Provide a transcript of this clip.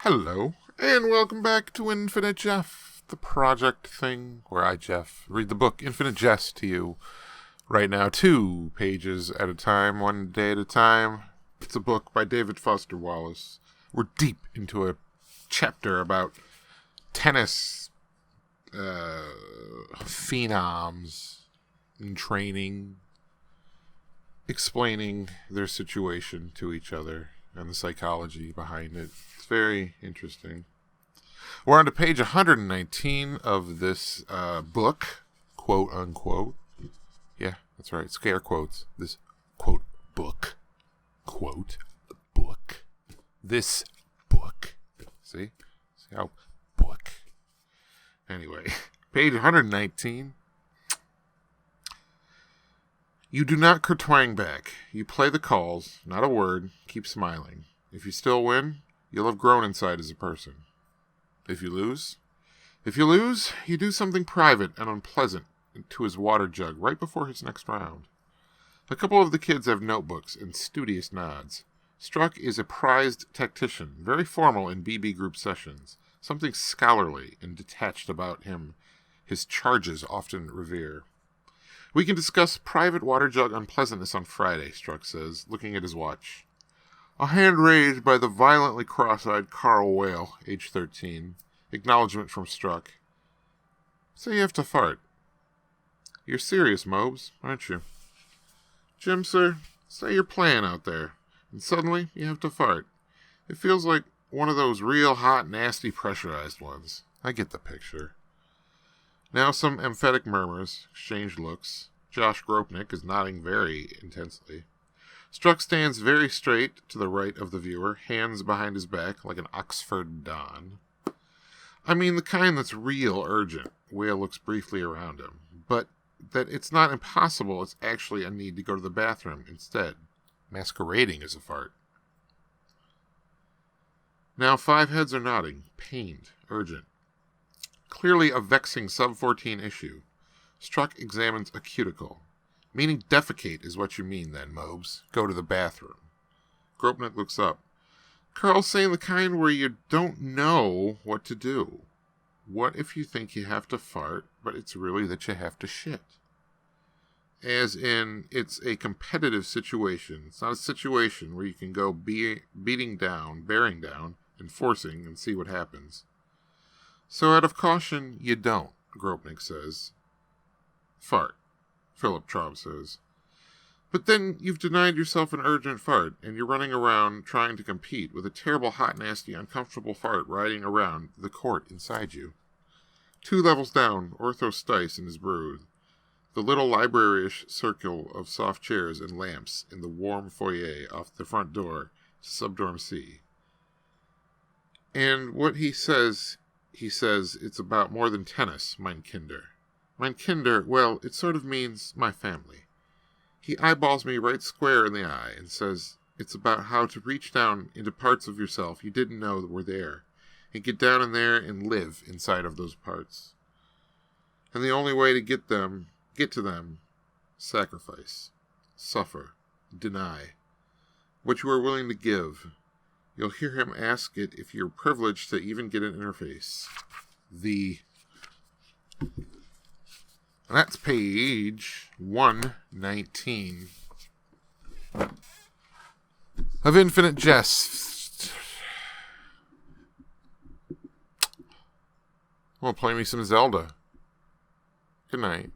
Hello, and welcome back to Infinite Jeff, the project thing where I, Jeff, read the book Infinite Jest to you right now, 2 pages at a time, 1 day at a time. It's a book by David Foster Wallace. We're deep into a chapter about tennis phenoms in training, explaining their situation to each other and the psychology behind it. It's very interesting. We're on to page 119 of this book, quote unquote. Yeah, that's right, scare quotes. This quote book, quote book. This book. See how book. Anyway, page 119. You do not kertwang back. You play the calls, not a word, keep smiling. If you still win, you'll have grown inside as a person. If you lose, you do something private and unpleasant to his water jug right before his next round. A couple of the kids have notebooks and studious nods. Struck is a prized tactician, very formal in BB group sessions. Something scholarly and detached about him his charges often revere. We can discuss private water jug unpleasantness on Friday, Struck says, looking at his watch. A hand raised by the violently cross-eyed Carl Whale, age 13. Acknowledgement from Struck. So you have to fart. You're serious, Mobes, aren't you? Jim, sir, say you're playing out there, and suddenly you have to fart. It feels like one of those real hot, nasty, pressurized ones. I get the picture. Now some emphatic murmurs, exchanged looks. Josh Gropnik is nodding very intensely. Struck stands very straight to the right of the viewer, hands behind his back like an Oxford Don. I mean the kind that's real urgent. Whale looks briefly around him. But that it's not impossible, it's actually a need to go to the bathroom instead, masquerading as a fart. Now 5 heads are nodding, pained, urgent. Clearly a vexing sub-14 issue. Struck examines a cuticle. Meaning defecate is what you mean then, Mobes. Go to the bathroom. Gropnik looks up. Carl's saying the kind where you don't know what to do. What if you think you have to fart, but it's really that you have to shit? As in, it's a competitive situation. It's not a situation where you can go bearing down, and forcing and see what happens. So out of caution, you don't, Gropnik says. Fart, Philip Traub says. But then you've denied yourself an urgent fart, and you're running around trying to compete with a terrible, hot, nasty, uncomfortable fart riding around the court inside you. 2 levels down, Ortho Stice and his brood. The little library-ish circle of soft chairs and lamps in the warm foyer off the front door to Subdorm C. And what he says it's about more than tennis, mein Kinder. Mein Kinder, well, it sort of means my family. He eyeballs me right square in the eye and says it's about how to reach down into parts of yourself you didn't know that were there, and get down in there and live inside of those parts. And the only way to get to them, sacrifice, suffer, deny, what you are willing to give. You'll hear him ask it if you're privileged to even get an interface. And that's page 119 of Infinite Jest. Well, play me some Zelda. Good night.